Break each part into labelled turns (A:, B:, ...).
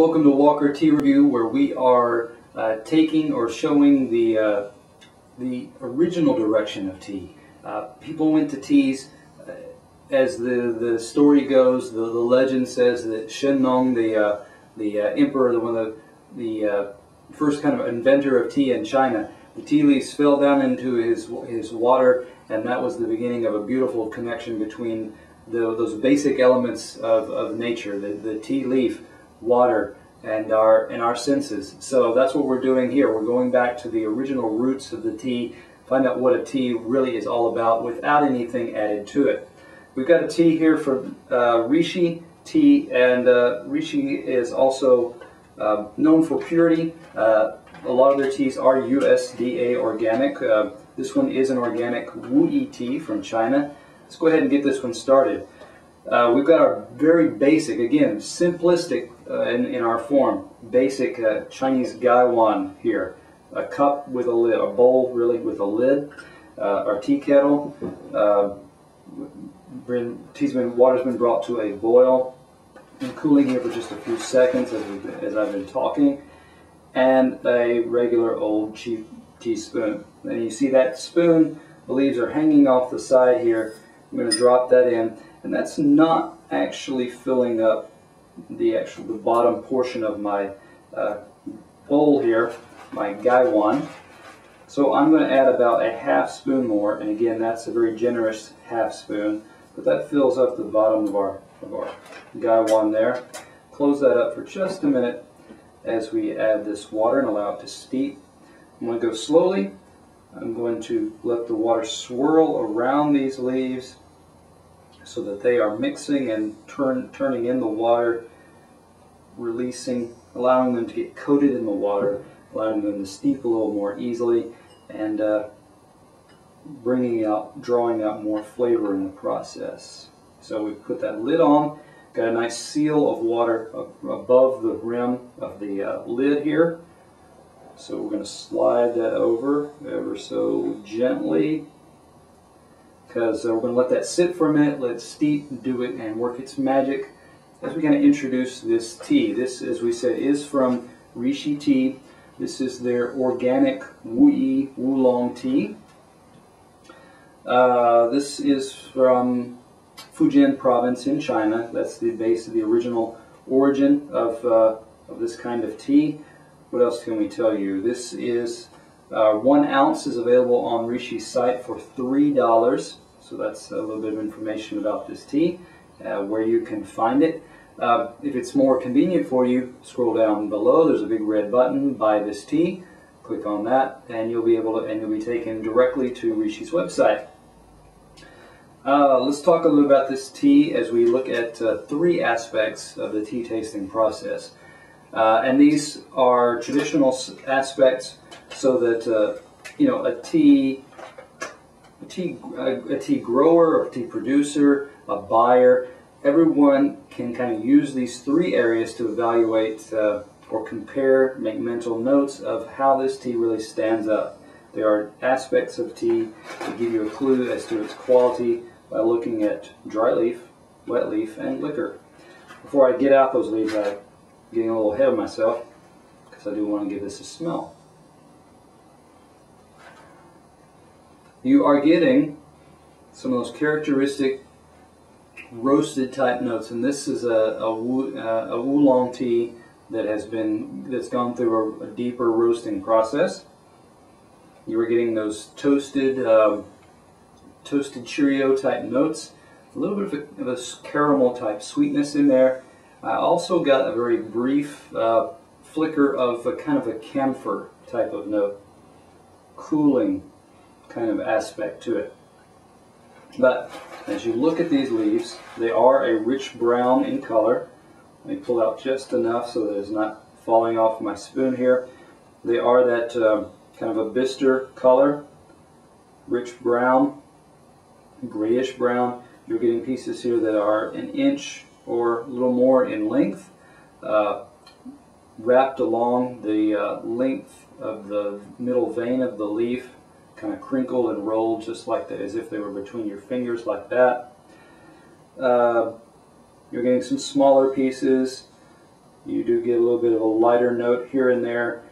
A: welcome to Walker Tea Review, where we are taking or showing the original direction of tea. People went to teas, as the story goes, the legend says that Shen Nong, the emperor, one of the first kind of inventor of tea in China, the tea leaves fell down into his water, and that was the beginning of a beautiful connection between those basic elements of nature, the tea leaf, water, and our senses. So that's what we're doing here. We're going back to the original roots of the tea, find out what a tea really is all about without anything added to it. We've got a tea here from Rishi Tea, and Rishi is also known for purity. A lot of their teas are USDA organic. This one is an organic Wuyi tea from China. Let's go ahead and get this one started. We've got our very basic, again, simplistic in our form, basic Chinese gaiwan here. A cup with a lid, a bowl really with a lid. Our tea kettle. Water's been brought to a boil and cooling here for just a few seconds as I've been talking. And a regular old cheap teaspoon. And you see that spoon, the leaves are hanging off the side here. I'm going to drop that in, and that's not actually filling up the bottom portion of my bowl here, my gaiwan. So I'm going to add about a half spoon more, and again, that's a very generous half spoon, but that fills up the bottom of our gaiwan there. Close that up for just a minute as we add this water and allow it to steep. I'm going to go slowly. I'm going to let the water swirl around these leaves so that they are mixing and turning in the water, releasing, allowing them to get coated in the water, allowing them to steep a little more easily, and drawing out more flavor in the process. So we put that lid on, got a nice seal of water above the rim of the lid here. So we're going to slide that over ever so gently, because we're going to let that sit for a minute, let it steep, do it, and work its magic as we kind of introduce this tea. This, as we said, is from Rishi Tea. This is their organic Wuyi oolong tea. This is from Fujian province in China. That's the base of the original origin of this kind of tea. What else can we tell you? This is 1 ounce is available on Rishi's site for $3. So that's a little bit of information about this tea, where you can find it. If it's more convenient for you, scroll down below. There's a big red button, Buy This Tea. Click on that, and you'll be taken directly to Rishi's website. Let's talk a little about this tea as we look at 3 aspects of the tea tasting process. And these are traditional aspects, so that a tea grower, or a tea producer, a buyer, everyone can kind of use these 3 areas to evaluate or compare, make mental notes of how this tea really stands up. There are aspects of tea that give you a clue as to its quality by looking at dry leaf, wet leaf, and liquor. Before I get out those leaves, I'm getting a little ahead of myself because I do want to give this a smell. You are getting some of those characteristic roasted type notes, and this is a oolong tea that's gone through a deeper roasting process. You are getting those toasted Cheerio type notes, a little bit of a caramel type sweetness in there. I also got a very brief flicker of a kind of a camphor type of note, cooling kind of aspect to it. But as you look at these leaves, they are a rich brown in color. Let me pull out just enough so that it's not falling off my spoon here. They are that kind of a bister color, rich brown, grayish brown. You're getting pieces here that are 1 inch or a little more in length, wrapped along the length of the middle vein of the leaf, kind of crinkled and rolled just like that, as if they were between your fingers like that. You're getting some smaller pieces, You do get a little bit of a lighter note here and there.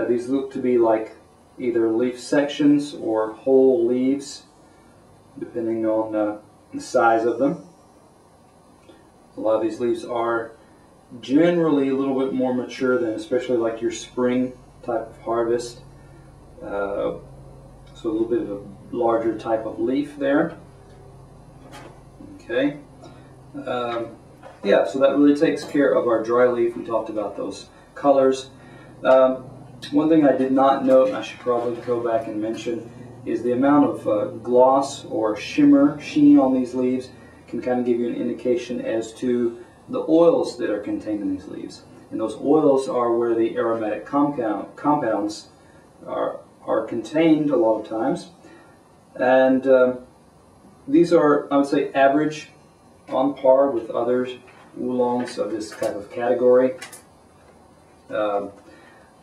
A: These look to be like either leaf sections or whole leaves, depending on the size of them. A lot of these leaves are generally a little bit more mature than especially like your spring type of harvest. So a little bit of a larger type of leaf there. Okay. Yeah, so that really takes care of our dry leaf. We talked about those colors. One thing I did not note, and I should probably go back and mention, is the amount of gloss or sheen on these leaves can kind of give you an indication as to the oils that are contained in these leaves. And those oils are where the aromatic compounds are contained a lot of times. And these are, I would say, average, on par with other oolongs of this type of category.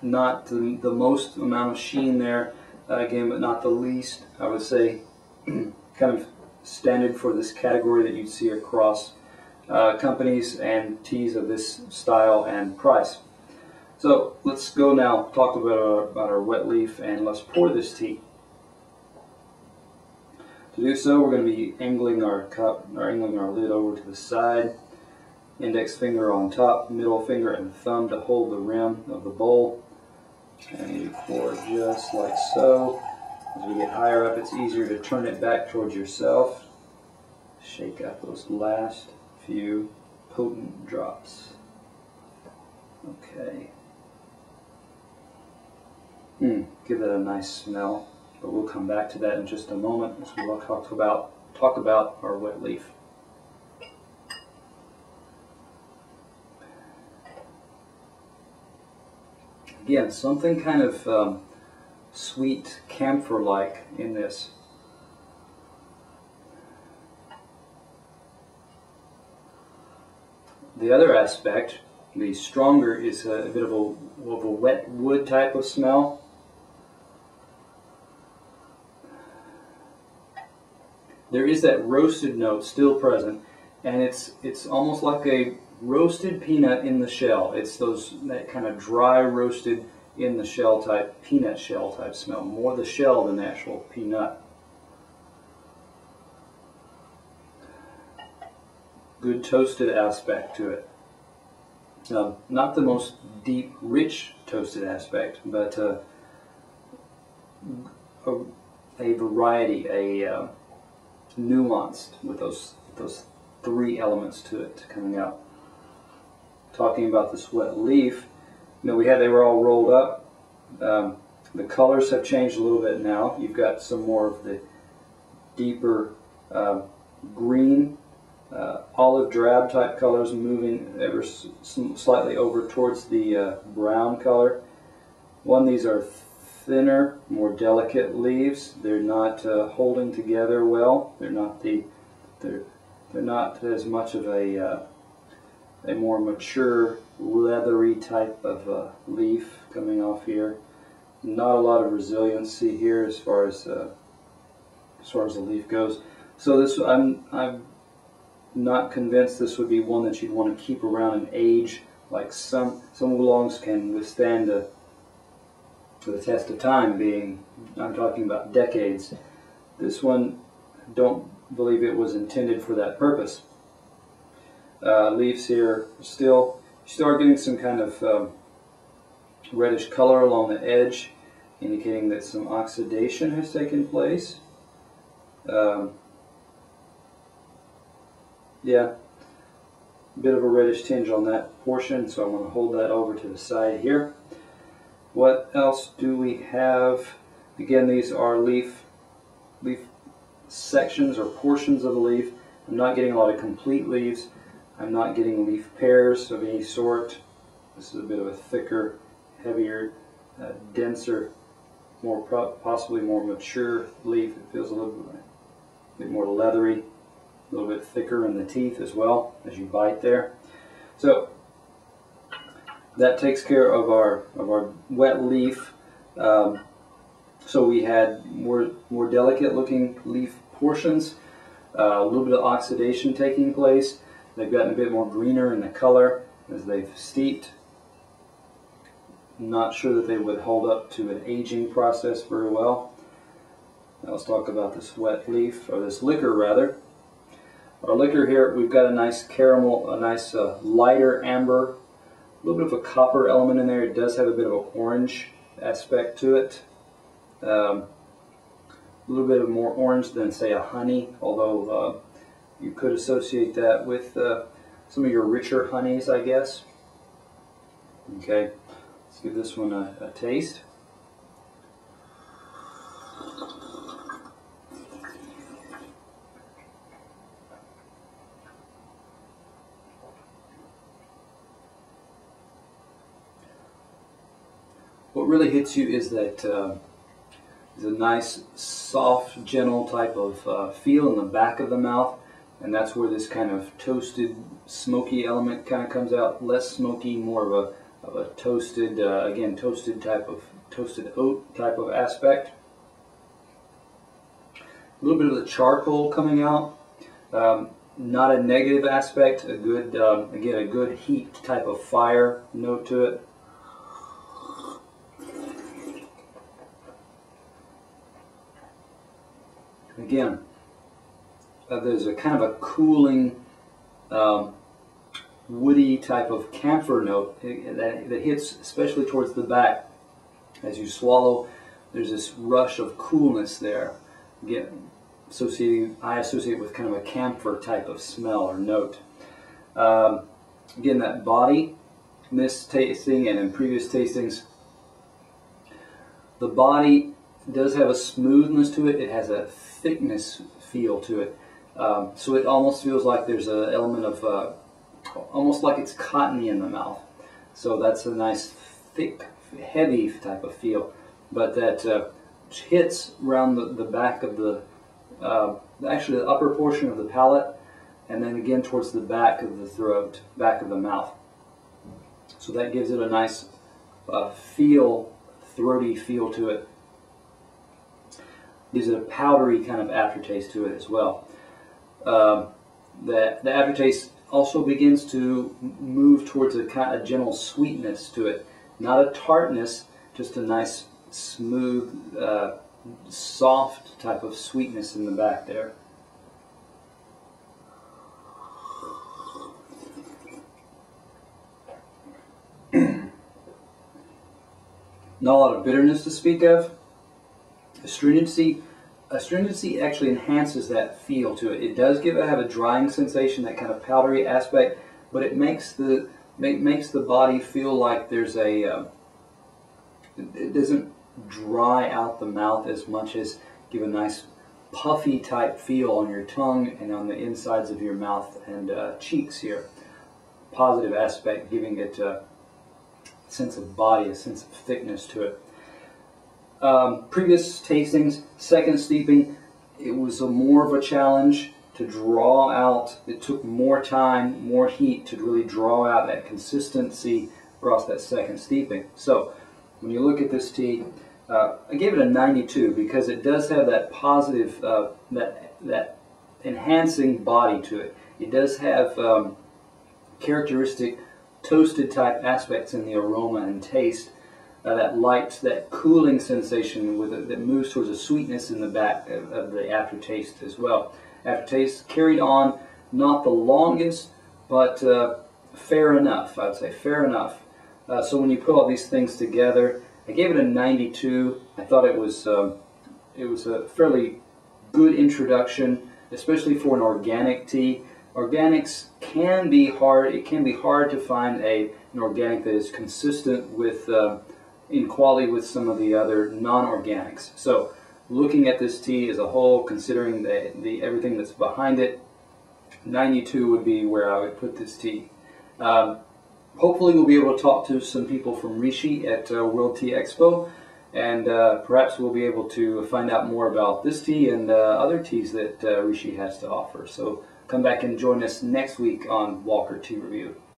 A: Not the most amount of sheen there, again, but not the least. I would say kind of standard for this category that you'd see across companies and teas of this style and price. So let's go now talk about our wet leaf, and let's pour this tea. To do so, we're going to be angling our cup, or angling our lid over to the side. Index finger on top, middle finger and thumb to hold the rim of the bowl. And you pour just like so. As we get higher up, it's easier to turn it back towards yourself. Shake out those last few potent drops. Okay. Give that a nice smell, but we'll come back to that in just a moment as we will talk about our wet leaf. Again, something kind of sweet camphor-like in this. The other aspect, the stronger, is a bit of a wet wood type of smell. There is that roasted note still present, and it's almost like a roasted peanut in the shell. It's that kind of dry roasted in the shell type, peanut shell type smell. More the shell than the actual peanut. Good toasted aspect to it. Not the most deep, rich toasted aspect, but a variety, nuanced with those three elements to it coming out. Talking about this wet leaf, they were all rolled up. The colors have changed a little bit now. You've got some more of the deeper green, olive drab type colors moving ever slightly over towards the brown color. These are thinner, more delicate leaves. They're not holding together well. They're not as much of a more mature, leathery type of leaf coming off here. Not a lot of resiliency here as far as the leaf goes. So this, I'm not convinced this would be one that you'd want to keep around and age. Like some oolongs can withstand the test of time, I'm talking about decades. This one, don't believe it was intended for that purpose. Leaves here still, you start getting some kind of reddish color along the edge, indicating that some oxidation has taken place. Yeah, a bit of a reddish tinge on that portion, so I'm going to hold that over to the side here. What else do we have? Again, these are leaf sections or portions of the leaf. I'm not getting a lot of complete leaves. I'm not getting leaf pairs of any sort. This is a bit of a thicker, heavier, denser, possibly more mature leaf. It feels a little bit more leathery, a little bit thicker in the teeth as well as you bite there. So that takes care of our wet leaf. So we had more delicate looking leaf portions, a little bit of oxidation taking place. They've gotten a bit more greener in the color as they've steeped. not sure that they would hold up to an aging process very well. Now let's talk about this wet leaf, or this liquor rather. Our liquor here, we've got a nice caramel, a nice lighter amber, a little bit of a copper element in there. It does have a bit of an orange aspect to it. A little bit of more orange than, say, a honey, although you could associate that with some of your richer honeys, I guess. Okay, let's give this one a taste. What really hits you is that is a nice, soft, gentle type of feel in the back of the mouth, and that's where this kind of toasted, smoky element kind of comes out. Less smoky, more of a toasted, again, toasted oat type of aspect. A little bit of the charcoal coming out. Not a negative aspect. A good, again, a good heat type of fire note to it. Again, there's a kind of a cooling, woody type of camphor note that hits especially towards the back. As you swallow, there's this rush of coolness there. Again, I associate with kind of a camphor type of smell or note. Again, that body, in this tasting and in previous tastings, the body does have a smoothness to it. It has a thickness feel to it. So it almost feels like there's an element of, almost like it's cottony in the mouth. So that's a nice, thick, heavy type of feel. But that hits around the back of the, actually the upper portion of the palate, and then again towards the back of the throat, back of the mouth. So that gives it a nice feel, throaty feel to it. Gives it a powdery kind of aftertaste to it as well. The aftertaste also begins to move towards a kind of gentle sweetness to it. Not a tartness, just a nice, smooth, soft type of sweetness in the back there. Not a lot of bitterness to speak of. Astringency actually enhances that feel to it. It does have a drying sensation, that kind of powdery aspect, but it makes the body feel like there's a it doesn't dry out the mouth as much as give a nice puffy type feel on your tongue and on the insides of your mouth and cheeks here. Positive aspect, giving it a sense of body, a sense of thickness to it. Previous tastings, second steeping, it was more of a challenge to draw out. It took more time, more heat to really draw out that consistency across that second steeping. So when you look at this tea, I gave it a 92 because it does have that positive, that enhancing body to it. It does have characteristic toasted type aspects in the aroma and taste. That light, that cooling sensation with it that moves towards a sweetness in the back of the aftertaste as well. Aftertaste carried on, not the longest, but fair enough. I would say fair enough. So when you put all these things together, I gave it a 92. I thought it was a fairly good introduction, especially for an organic tea. Organics can be hard. It can be hard to find an organic that is consistent with in quality with some of the other non-organics. So looking at this tea as a whole, considering the everything that's behind it, 92 would be where I would put this tea. Hopefully we'll be able to talk to some people from Rishi at World Tea Expo, and perhaps we'll be able to find out more about this tea and other teas that Rishi has to offer. So come back and join us next week on Walker Tea Review.